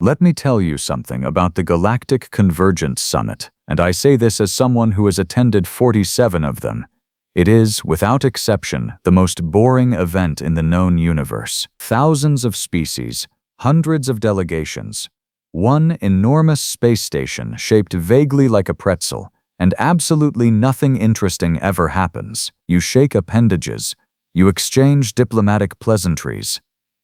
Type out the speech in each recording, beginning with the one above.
Let me tell you something about the Galactic Convergence Summit, and I say this as someone who has attended 47 of them. It is, without exception, the most boring event in the known universe. Thousands of species, hundreds of delegations, one enormous space station shaped vaguely like a pretzel, and absolutely nothing interesting ever happens. You shake appendages, you exchange diplomatic pleasantries.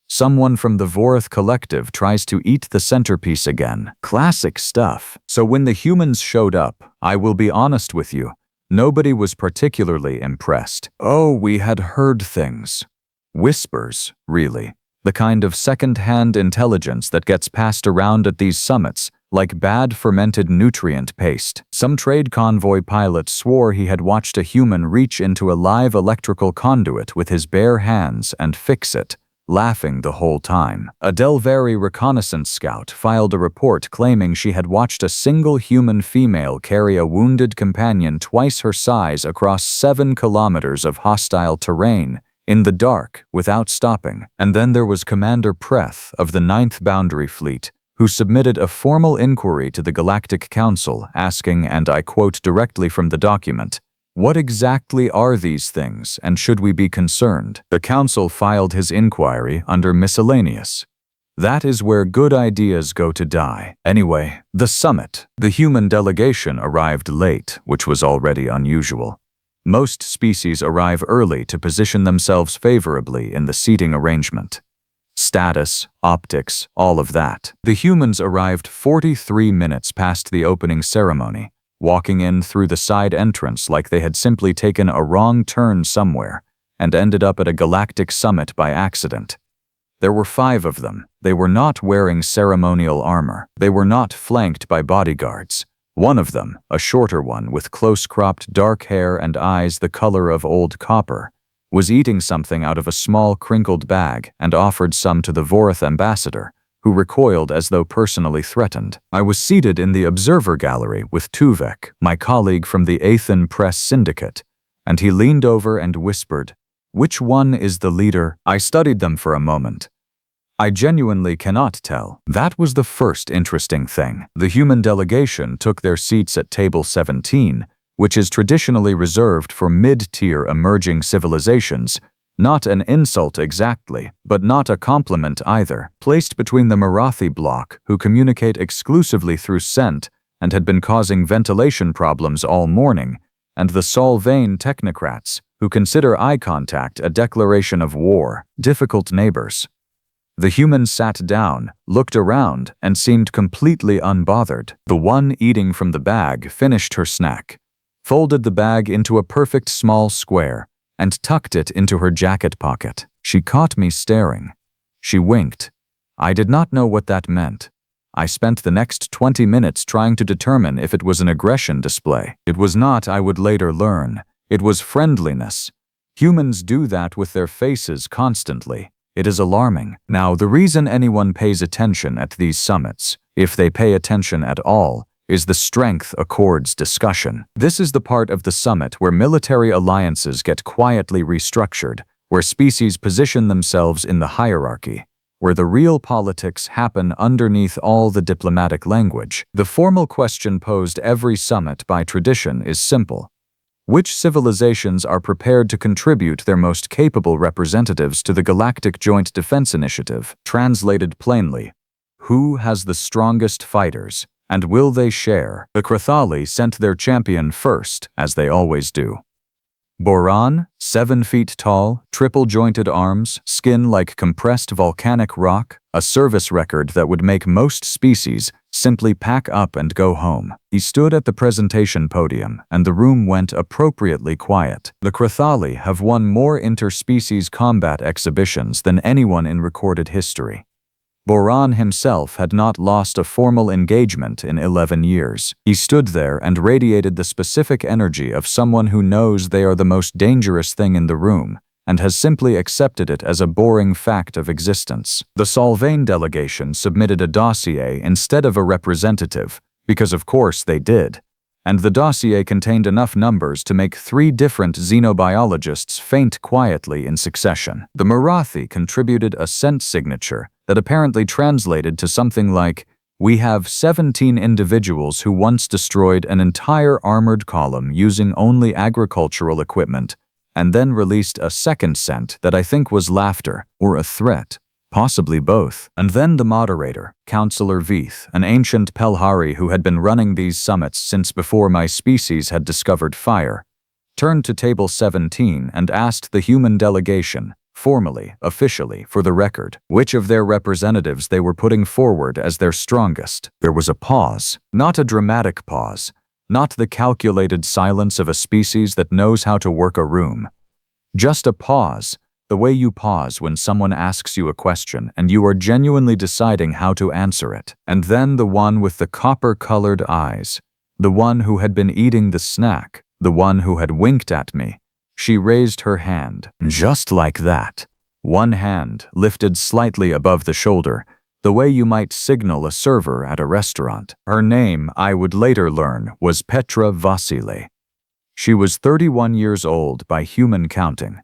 Someone from the Vorith Collective tries to eat the centerpiece again. Classic stuff. So when the humans showed up, I will be honest with you, nobody was particularly impressed. Oh, we had heard things. Whispers, really. The kind of second-hand intelligence that gets passed around at these summits, like bad fermented nutrient paste. Some trade convoy pilot swore he had watched a human reach into a live electrical conduit with his bare hands and fix it, laughing the whole time. A Delvari reconnaissance scout filed a report claiming she had watched a single human female carry a wounded companion twice her size across 7 kilometers of hostile terrain, in the dark, without stopping. And then there was Commander Preth of the 9th Boundary Fleet, who submitted a formal inquiry to the Galactic Council asking, and I quote directly from the document, "What exactly are these things, and should we be concerned?" The Council filed his inquiry under miscellaneous. That is where good ideas go to die. Anyway, the summit. The human delegation arrived late, which was already unusual. Most species arrive early to position themselves favorably in the seating arrangement. Status, optics, all of that. The humans arrived 43 minutes past the opening ceremony, walking in through the side entrance like they had simply taken a wrong turn somewhere and ended up at a galactic summit by accident. There were 5 of them. They were not wearing ceremonial armor. They were not flanked by bodyguards. One of them, a shorter one with close-cropped dark hair and eyes the color of old copper, was eating something out of a small crinkled bag and offered some to the Vorith ambassador, who recoiled as though personally threatened. I was seated in the observer gallery with Tuvek, my colleague from the Aethan Press Syndicate, and he leaned over and whispered, "Which one is the leader?" I studied them for a moment. I genuinely cannot tell. That was the first interesting thing. The human delegation took their seats at table 17, which is traditionally reserved for mid-tier emerging civilizations. Not an insult exactly, but not a compliment either. Placed between the Marathi bloc, who communicate exclusively through scent and had been causing ventilation problems all morning, and the Solvane technocrats, who consider eye contact a declaration of war. Difficult neighbors. The humans sat down, looked around, and seemed completely unbothered. The one eating from the bag finished her snack, folded the bag into a perfect small square, and tucked it into her jacket pocket. She caught me staring. She winked. I did not know what that meant. I spent the next 20 minutes trying to determine if it was an aggression display. It was not, I would later learn. It was friendliness. Humans do that with their faces constantly. It is alarming. Now, the reason anyone pays attention at these summits, if they pay attention at all, is the strength accords discussion. This is the part of the summit where military alliances get quietly restructured, where species position themselves in the hierarchy, where the real politics happen underneath all the diplomatic language. The formal question posed every summit by tradition is simple. Which civilizations are prepared to contribute their most capable representatives to the Galactic Joint Defense Initiative? Translated plainly, who has the strongest fighters, and will they share? The Krathali sent their champion first, as they always do. Boran, 7 feet tall, triple-jointed arms, skin like compressed volcanic rock, a service record that would make most species simply pack up and go home. He stood at the presentation podium, and the room went appropriately quiet. The Krathali have won more interspecies combat exhibitions than anyone in recorded history. Boran himself had not lost a formal engagement in 11 years. He stood there and radiated the specific energy of someone who knows they are the most dangerous thing in the room, and has simply accepted it as a boring fact of existence. The Solvane delegation submitted a dossier instead of a representative, because of course they did, and the dossier contained enough numbers to make 3 different xenobiologists faint quietly in succession. The Marathi contributed a scent signature that apparently translated to something like, "We have 17 individuals who once destroyed an entire armored column using only agricultural equipment, and then released a second scent that I think was laughter or a threat. Possibly both." And then the moderator, Councillor Veith, an ancient Pelhari who had been running these summits since before my species had discovered fire, turned to table 17 and asked the human delegation, formally, officially, for the record, which of their representatives they were putting forward as their strongest. There was a pause, not a dramatic pause, not the calculated silence of a species that knows how to work a room. Just a pause. The way you pause when someone asks you a question and you are genuinely deciding how to answer it. And then the one with the copper-colored eyes, the one who had been eating the snack, the one who had winked at me. She raised her hand, just like that. One hand lifted slightly above the shoulder, the way you might signal a server at a restaurant. Her name, I would later learn, was Petra Vasile. She was 31 years old by human counting.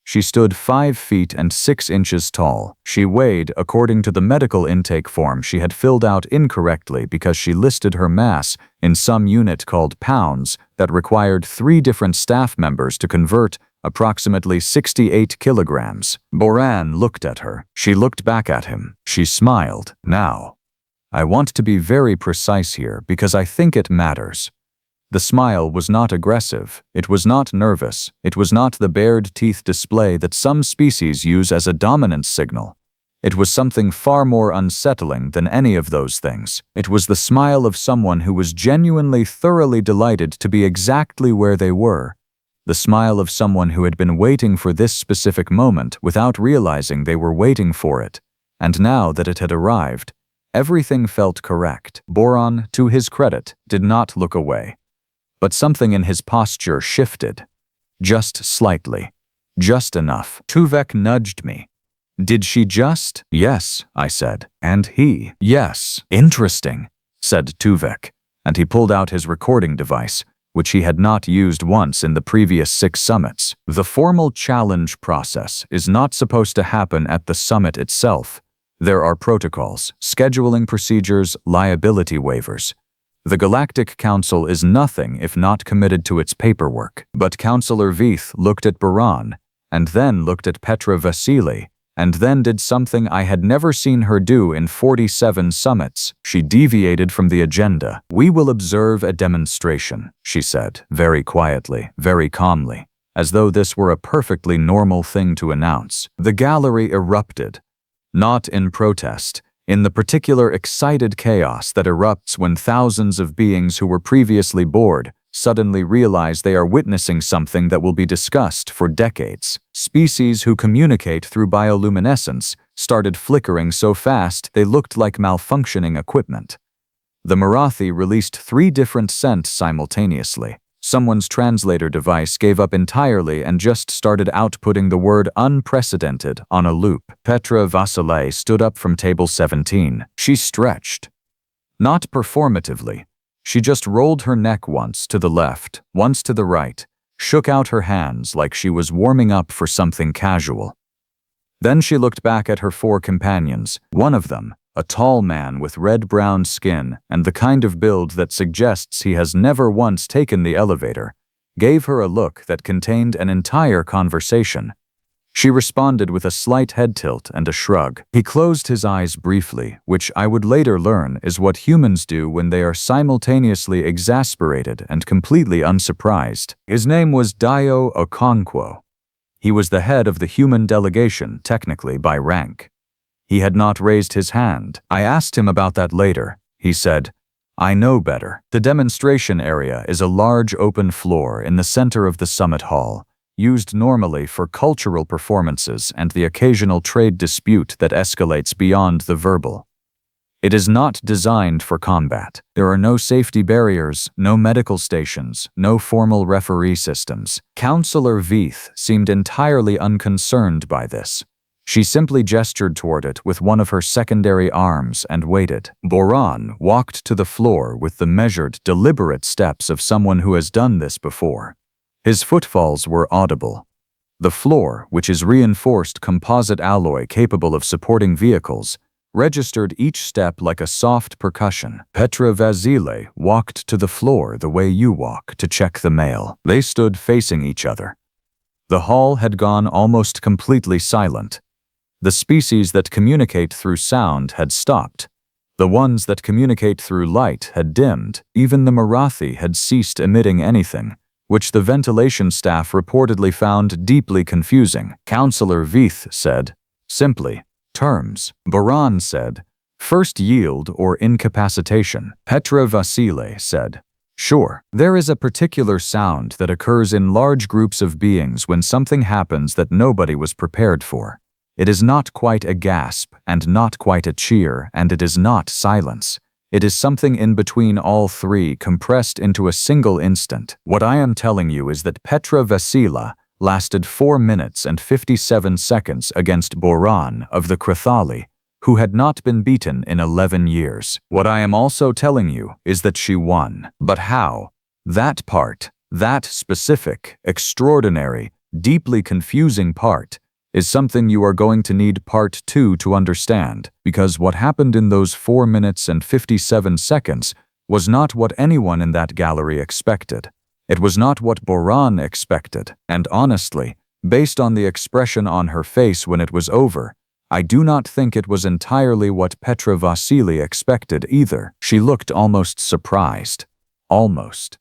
She stood 5 feet and 6 inches tall. She weighed, according to the medical intake form she had filled out incorrectly because she listed her mass in some unit called pounds that required 3 different staff members to convert, approximately 68 kilograms. Boran looked at her. She looked back at him. She smiled. Now, I want to be very precise here because I think it matters. The smile was not aggressive, it was not nervous, it was not the bared teeth display that some species use as a dominance signal. It was something far more unsettling than any of those things. It was the smile of someone who was genuinely thoroughly delighted to be exactly where they were. The smile of someone who had been waiting for this specific moment without realizing they were waiting for it. And now that it had arrived, everything felt correct. Boran, to his credit, did not look away. But something in his posture shifted. Just slightly. Just enough. Tuvek nudged me. Did she just? Yes, I said. And he? Yes. Interesting, said Tuvek, and he pulled out his recording device, which he had not used once in the previous 6 summits. The formal challenge process is not supposed to happen at the summit itself. There are protocols, scheduling procedures, liability waivers. The Galactic Council is nothing if not committed to its paperwork. But Councillor Veith looked at Boran, and then looked at Petra Vasile, and then did something I had never seen her do in 47 summits. She deviated from the agenda. "We will observe a demonstration," she said, very quietly, very calmly, as though this were a perfectly normal thing to announce. The gallery erupted, not in protest, in the particular excited chaos that erupts when thousands of beings who were previously bored suddenly realize they are witnessing something that will be discussed for decades. Species who communicate through bioluminescence started flickering so fast they looked like malfunctioning equipment. The Marathi released 3 different scents simultaneously. Someone's translator device gave up entirely and just started outputting the word unprecedented on a loop. Petra Vasile stood up from table 17. She stretched. Not performatively. She just rolled her neck once to the left, once to the right, shook out her hands like she was warming up for something casual. Then she looked back at her 4 companions. One of them, a tall man with red-brown skin and the kind of build that suggests he has never once taken the elevator, gave her a look that contained an entire conversation. She responded with a slight head tilt and a shrug. He closed his eyes briefly, which I would later learn is what humans do when they are simultaneously exasperated and completely unsurprised. His name was Dio Okonkwo. He was the head of the human delegation, technically by rank. He had not raised his hand. I asked him about that later. He said, "I know better." The demonstration area is a large open floor in the center of the summit hall, used normally for cultural performances and the occasional trade dispute that escalates beyond the verbal. It is not designed for combat. There are no safety barriers, no medical stations, no formal referee systems. Councillor Veith seemed entirely unconcerned by this. She simply gestured toward it with one of her secondary arms and waited. Boran walked to the floor with the measured, deliberate steps of someone who has done this before. His footfalls were audible. The floor, which is reinforced composite alloy capable of supporting vehicles, registered each step like a soft percussion. Petra Vasile walked to the floor the way you walk to check the mail. They stood facing each other. The hall had gone almost completely silent. The species that communicate through sound had stopped. The ones that communicate through light had dimmed. Even the Marathi had ceased emitting anything, which the ventilation staff reportedly found deeply confusing. Counselor Veith said, simply, terms. Boran said, first yield or incapacitation. Petra Vasile said, sure. There is a particular sound that occurs in large groups of beings when something happens that nobody was prepared for. It is not quite a gasp and not quite a cheer, and it is not silence. It is something in between all three compressed into a single instant. What I am telling you is that Petra Vasila lasted 4 minutes and 57 seconds against Boran of the Krathali, who had not been beaten in 11 years. What I am also telling you is that she won. But how? That part, that specific, extraordinary, deeply confusing part, is something you are going to need part 2 to understand, because what happened in those 4 minutes and 57 seconds was not what anyone in that gallery expected. It was not what Boran expected, and honestly, based on the expression on her face when it was over, I do not think it was entirely what Petra Vasili expected either. She looked almost surprised. Almost.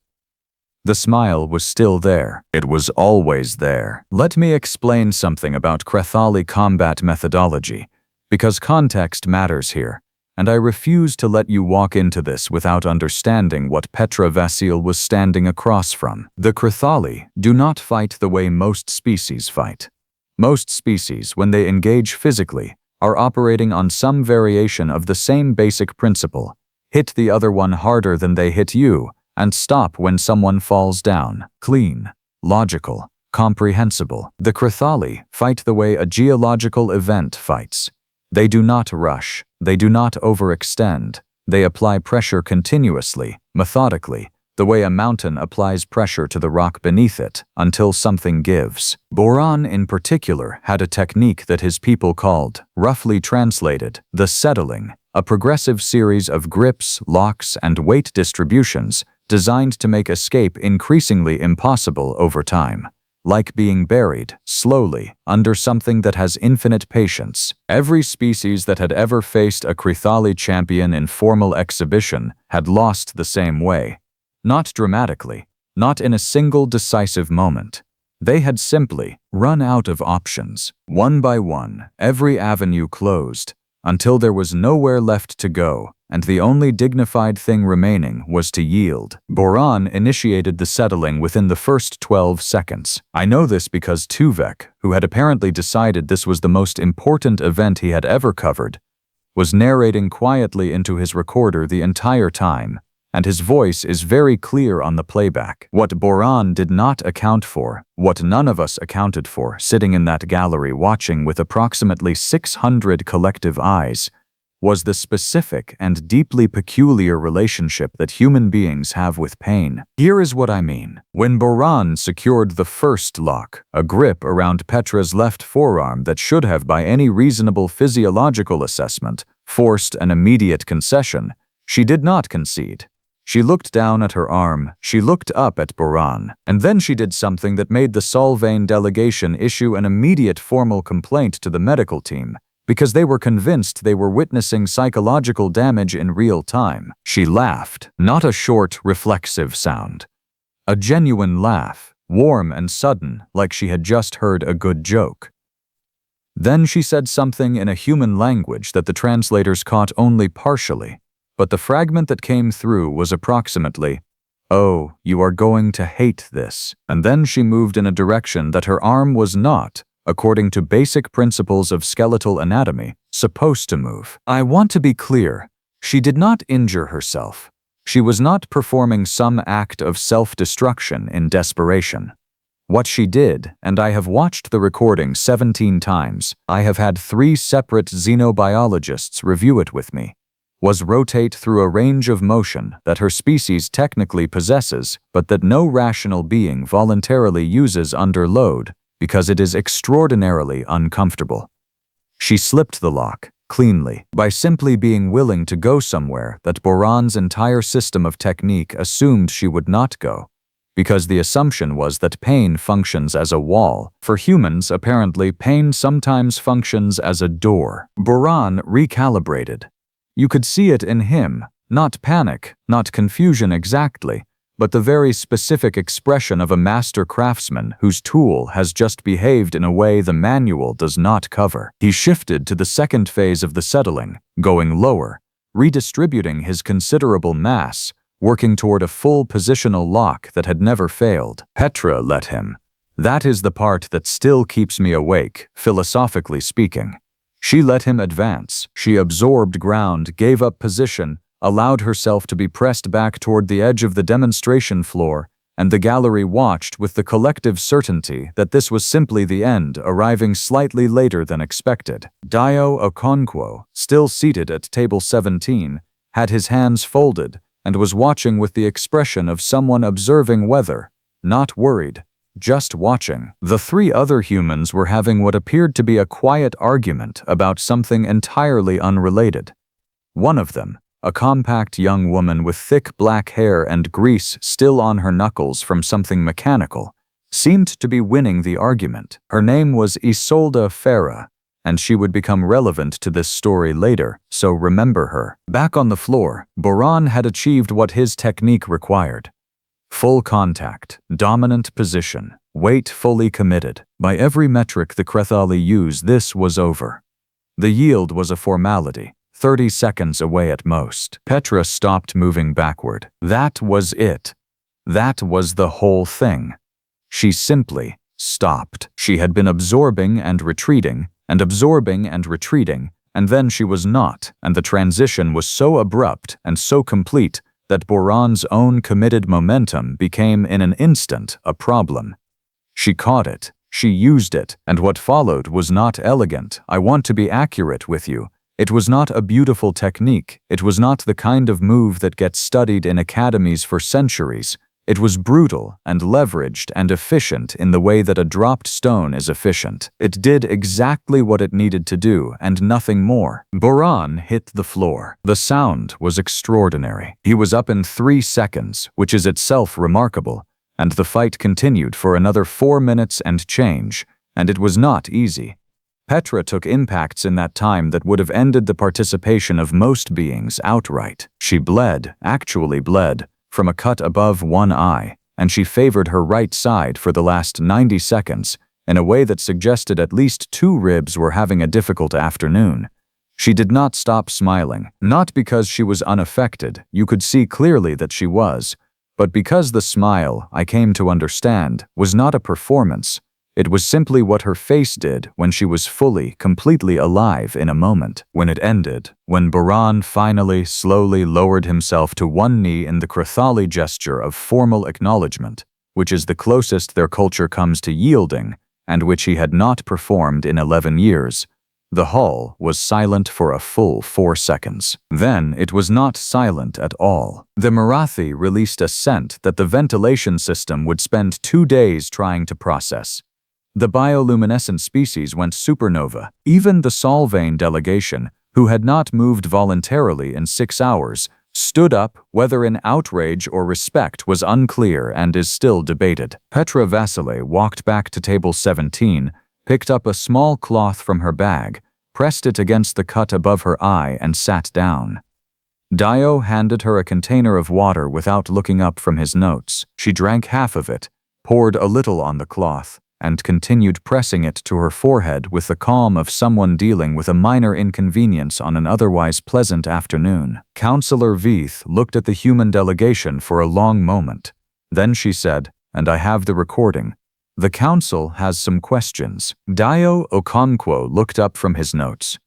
The smile was still there. It was always there. Let me explain something about Krathali combat methodology, because context matters here, and I refuse to let you walk into this without understanding what Petra Vasil was standing across from. The Krathali do not fight the way most species fight. Most species, when they engage physically, are operating on some variation of the same basic principle. Hit the other one harder than they hit you, and stop when someone falls down. Clean, logical, comprehensible. The Krathali fight the way a geological event fights. They do not rush. They do not overextend. They apply pressure continuously, methodically, the way a mountain applies pressure to the rock beneath it, until something gives. Boran, in particular, had a technique that his people called, roughly translated, the settling, a progressive series of grips, locks, and weight distributions designed to make escape increasingly impossible over time. Like being buried, slowly, under something that has infinite patience. Every species that had ever faced a Krathali champion in formal exhibition had lost the same way. Not dramatically, not in a single decisive moment. They had simply run out of options. One by one, every avenue closed, until there was nowhere left to go, and the only dignified thing remaining was to yield. Boran initiated the settling within the first 12 seconds. I know this because Tuvek, who had apparently decided this was the most important event he had ever covered, was narrating quietly into his recorder the entire time, and his voice is very clear on the playback. What Boran did not account for, what none of us accounted for sitting in that gallery watching with approximately 600 collective eyes, was the specific and deeply peculiar relationship that human beings have with pain. Here is what I mean. When Boran secured the first lock, a grip around Petra's left forearm that should have, by any reasonable physiological assessment, forced an immediate concession, she did not concede. She looked down at her arm, she looked up at Boran, and then she did something that made the Solvane delegation issue an immediate formal complaint to the medical team, because they were convinced they were witnessing psychological damage in real time. She laughed, not a short, reflexive sound. A genuine laugh, warm and sudden, like she had just heard a good joke. Then she said something in a human language that the translators caught only partially, but the fragment that came through was approximately, "Oh, you are going to hate this." And then she moved in a direction that her arm was not, according to basic principles of skeletal anatomy, supposed to move. I want to be clear. She did not injure herself. She was not performing some act of self-destruction in desperation. What she did, and I have watched the recording 17 times, I have had 3 separate xenobiologists review it with me, was rotate through a range of motion that her species technically possesses, but that no rational being voluntarily uses under load because it is extraordinarily uncomfortable. She slipped the lock, cleanly, by simply being willing to go somewhere that Boran's entire system of technique assumed she would not go, because the assumption was that pain functions as a wall. For humans, apparently, pain sometimes functions as a door. Boran recalibrated. You could see it in him, not panic, not confusion exactly, but the very specific expression of a master craftsman whose tool has just behaved in a way the manual does not cover. He shifted to the second phase of the settling, going lower, redistributing his considerable mass, working toward a full positional lock that had never failed. Petra let him. That is the part that still keeps me awake, philosophically speaking. She let him advance. She absorbed ground, gave up position, allowed herself to be pressed back toward the edge of the demonstration floor, and the gallery watched with the collective certainty that this was simply the end, arriving slightly later than expected. Dio Okonkwo, still seated at table 17, had his hands folded and was watching with the expression of someone observing weather, not worried, just watching. The 3 other humans were having what appeared to be a quiet argument about something entirely unrelated. One of them, a compact young woman with thick black hair and grease still on her knuckles from something mechanical, seemed to be winning the argument. Her name was Isolde Farah, and she would become relevant to this story later, so remember her. Back on the floor, Boran had achieved what his technique required. Full contact, dominant position, weight fully committed. By every metric the Krethali use, this was over. The yield was a formality. 30 seconds away at most. Petra stopped moving backward. That was it. That was the whole thing. She simply stopped. She had been absorbing and retreating, and absorbing and retreating, and then she was not, and the transition was so abrupt and so complete that Boran's own committed momentum became in an instant a problem. She caught it. She used it, and what followed was not elegant. I want to be accurate with you. It was not a beautiful technique. It was not the kind of move that gets studied in academies for centuries. It was brutal and leveraged and efficient in the way that a dropped stone is efficient. It did exactly what it needed to do and nothing more. Boran hit the floor. The sound was extraordinary. He was up in 3 seconds, which is itself remarkable, and the fight continued for another 4 minutes and change, and it was not easy. Petra took impacts in that time that would have ended the participation of most beings outright. She bled, actually bled, from a cut above one eye, and she favored her right side for the last 90 seconds in a way that suggested at least 2 ribs were having a difficult afternoon. She did not stop smiling, not because she was unaffected, you could see clearly that she was, but because the smile, I came to understand, was not a performance. It was simply what her face did when she was fully, completely alive in a moment. When it ended, when Boran finally, slowly lowered himself to one knee in the Krethali gesture of formal acknowledgement, which is the closest their culture comes to yielding, and which he had not performed in 11 years, the hall was silent for a full 4 seconds. Then it was not silent at all. The Marathi released a scent that the ventilation system would spend 2 days trying to process. The bioluminescent species went supernova. Even the Solvane delegation, who had not moved voluntarily in 6 hours, stood up, whether in outrage or respect was unclear and is still debated. Petra Vasile walked back to table 17, picked up a small cloth from her bag, pressed it against the cut above her eye and sat down. Dio handed her a container of water without looking up from his notes. She drank half of it, poured a little on the cloth, and continued pressing it to her forehead with the calm of someone dealing with a minor inconvenience on an otherwise pleasant afternoon. Counselor Veith looked at the human delegation for a long moment. Then she said, and I have the recording, "The council has some questions." Dio Okonkwo looked up from his notes.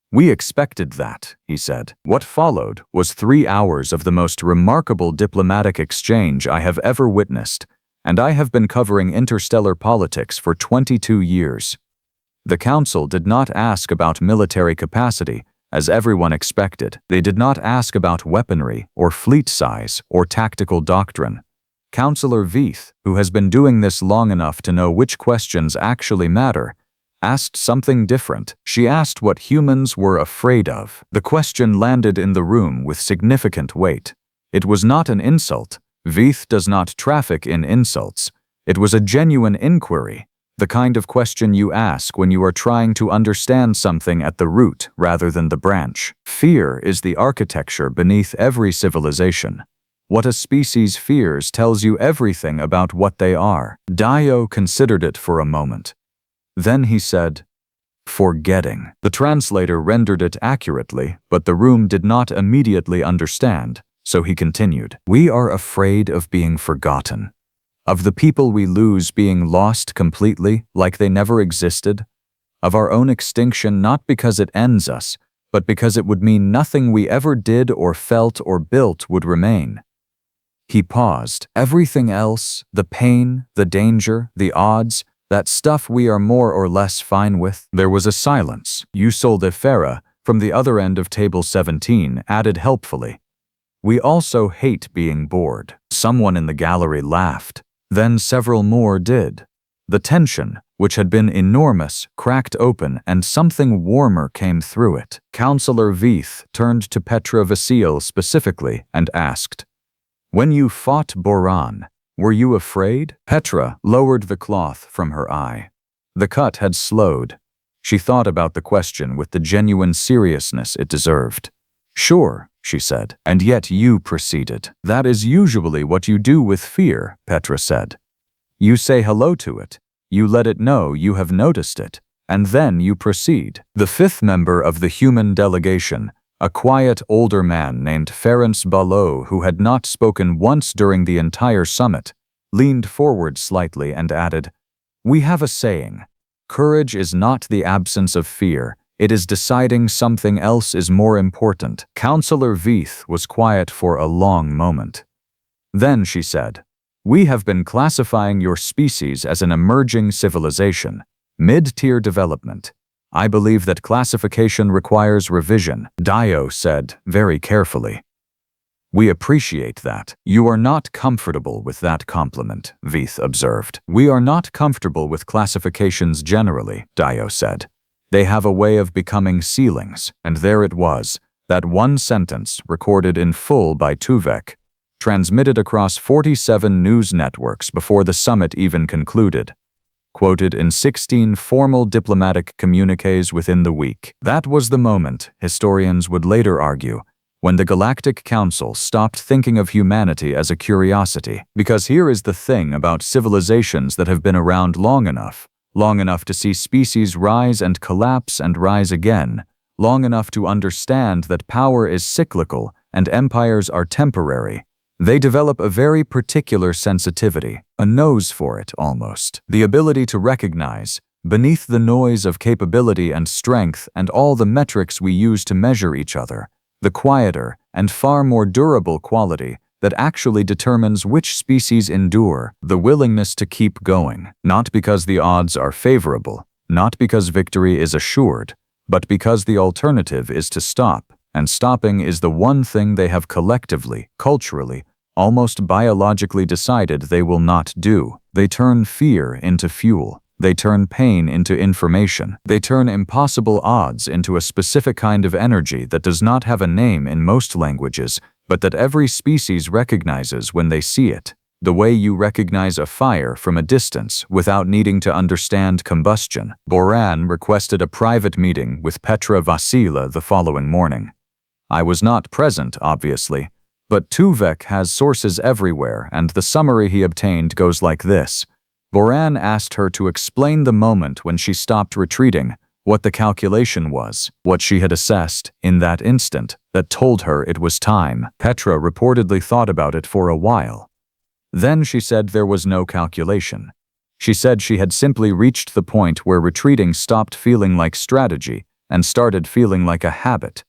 "We expected that," he said. What followed was 3 hours of the most remarkable diplomatic exchange I have ever witnessed, and I have been covering interstellar politics for 22 years. The council did not ask about military capacity, as everyone expected. They did not ask about weaponry, or fleet size, or tactical doctrine. Councillor Veith, who has been doing this long enough to know which questions actually matter, asked something different. She asked what humans were afraid of. The question landed in the room with significant weight. It was not an insult. Veith does not traffic in insults. It was a genuine inquiry, the kind of question you ask when you are trying to understand something at the root rather than the branch. Fear is the architecture beneath every civilization. What a species fears tells you everything about what they are. Dio considered it for a moment. Then he said, "Forgetting." The translator rendered it accurately, but the room did not immediately understand, so he continued. "We are afraid of being forgotten, of the people we lose being lost completely, like they never existed, of our own extinction not because it ends us, but because it would mean nothing we ever did or felt or built would remain." He paused. Everything else, the pain, the danger, the odds, that stuff we are more or less fine with. There was a silence. Yusul de Ferra, from the other end of table 17, added helpfully, "We also hate being bored." Someone in the gallery laughed. Then several more did. The tension, which had been enormous, cracked open and something warmer came through it. Councillor Veith turned to Petra Vasile specifically and asked, "When you fought Boran, were you afraid?" Petra lowered the cloth from her eye. The cut had slowed. She thought about the question with the genuine seriousness it deserved. "Sure," she said, "and yet you proceeded." "That is usually what you do with fear," Petra said. "You say hello to it, you let it know you have noticed it, and then you proceed." The fifth member of the human delegation, a quiet older man named Ferenc Balot, who had not spoken once during the entire summit, leaned forward slightly and added, "We have a saying, courage is not the absence of fear, it is deciding something else is more important." Councillor Veith was quiet for a long moment. Then she said, "We have been classifying your species as an emerging civilization, mid-tier development. I believe that classification requires revision," Dio said very carefully. "We appreciate that. You are not comfortable with that compliment," Veith observed. "We are not comfortable with classifications generally," Dio said. "They have a way of becoming ceilings," and there it was, that one sentence recorded in full by Tuvek, transmitted across 47 news networks before the summit even concluded, quoted in 16 formal diplomatic communiques within the week. That was the moment, historians would later argue, when the Galactic Council stopped thinking of humanity as a curiosity. Because here is the thing about civilizations that have been around long enough to see species rise and collapse and rise again, long enough to understand that power is cyclical and empires are temporary. They develop a very particular sensitivity, a nose for it almost. The ability to recognize, beneath the noise of capability and strength and all the metrics we use to measure each other, the quieter and far more durable quality that actually determines which species endure, the willingness to keep going, not because the odds are favorable, not because victory is assured, but because the alternative is to stop. And stopping is the one thing they have collectively, culturally, almost biologically decided they will not do. They turn fear into fuel. They turn pain into information. They turn impossible odds into a specific kind of energy that does not have a name in most languages, but that every species recognizes when they see it. The way you recognize a fire from a distance without needing to understand combustion. Boran requested a private meeting with Petra Vasile the following morning. I was not present, obviously, but Tuvek has sources everywhere, and the summary he obtained goes like this. Boran asked her to explain the moment when she stopped retreating, what the calculation was, what she had assessed, in that instant, that told her it was time. Petra reportedly thought about it for a while. Then she said there was no calculation. She said she had simply reached the point where retreating stopped feeling like strategy and started feeling like a habit.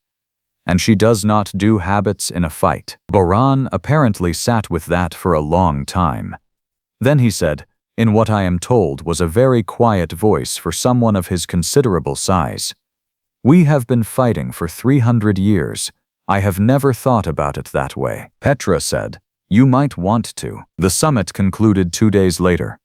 And she does not do habits in a fight. Boran apparently sat with that for a long time. Then he said, in what I am told was a very quiet voice for someone of his considerable size, "We have been fighting for 300 years. I have never thought about it that way." Petra said, "You might want to." The summit concluded 2 days later.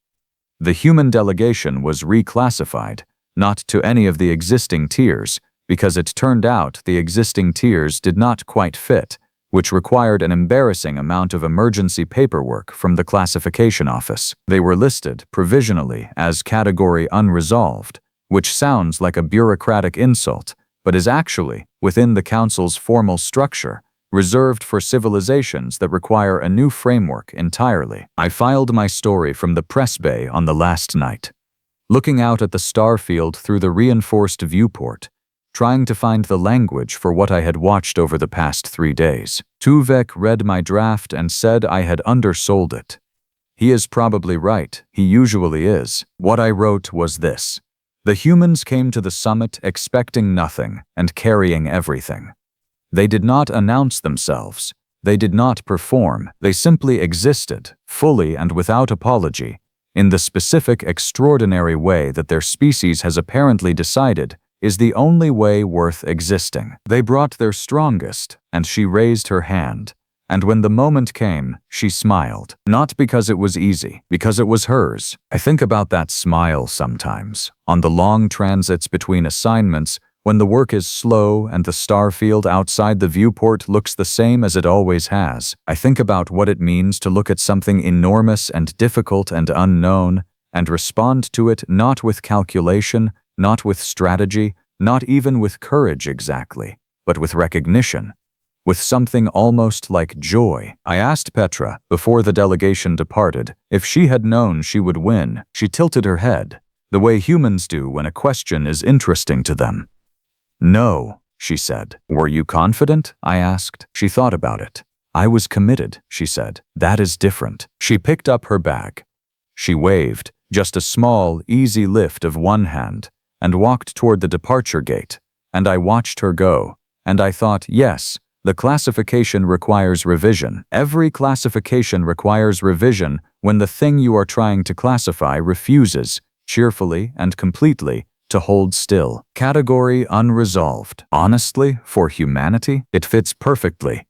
The human delegation was reclassified, not to any of the existing tiers, because it turned out the existing tiers did not quite fit, which required an embarrassing amount of emergency paperwork from the classification office. They were listed provisionally as category unresolved, which sounds like a bureaucratic insult, but is actually, within the council's formal structure, reserved for civilizations that require a new framework entirely. I filed my story from the press bay on the last night, looking out at the star field through the reinforced viewport, trying to find the language for what I had watched over the past 3 days. Tuvek read my draft and said I had undersold it. He is probably right, he usually is. What I wrote was this: the humans came to the summit expecting nothing and carrying everything. They did not announce themselves. They did not perform. They simply existed, fully and without apology, in the specific extraordinary way that their species has apparently decided is the only way worth existing. They brought their strongest, and she raised her hand. And when the moment came, she smiled. Not because it was easy, because it was hers. I think about that smile sometimes, on the long transits between assignments, when the work is slow and the star field outside the viewport looks the same as it always has. I think about what it means to look at something enormous and difficult and unknown, and respond to it not with calculation, not with strategy, not even with courage exactly, but with recognition, with something almost like joy. I asked Petra, before the delegation departed, if she had known she would win. She tilted her head, the way humans do when a question is interesting to them. "No," she said. "Were you confident?" I asked. She thought about it. "I was committed," she said. "That is different." She picked up her bag. She waved, just a small, easy lift of one hand, and walked toward the departure gate, and I watched her go, and I thought, yes, the classification requires revision. Every classification requires revision when the thing you are trying to classify refuses, cheerfully and completely, to hold still. Category unresolved. Honestly, for humanity, it fits perfectly.